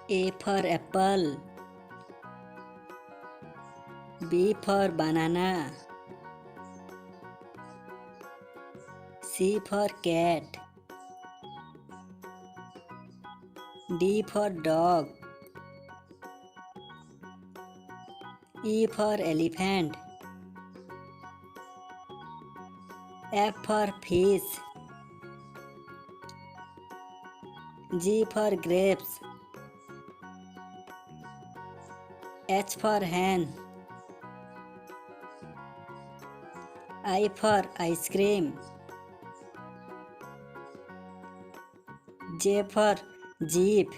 A for apple. B for banana. C for cat. D for dog. E for elephant. F for fish. G for grapes. H for hen. I for ice cream. J for jeep.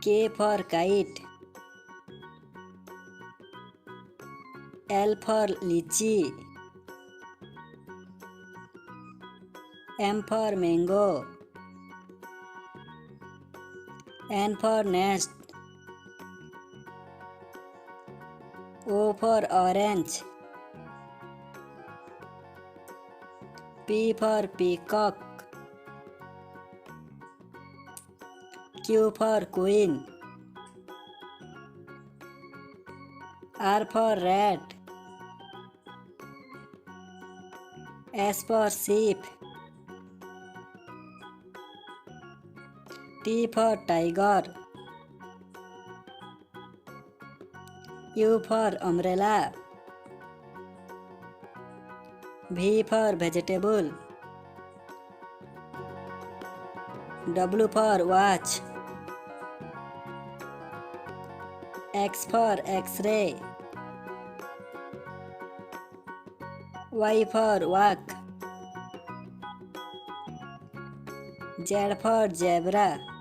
K for kite. L for lychee. M for mango. N for nest. O for orange. P for peacock. Q for queen. R for rat. S for sheep. T for tiger. U for umbrella. V for vegetable. W for watch. X for X-ray. Y for walk. Z for zebra.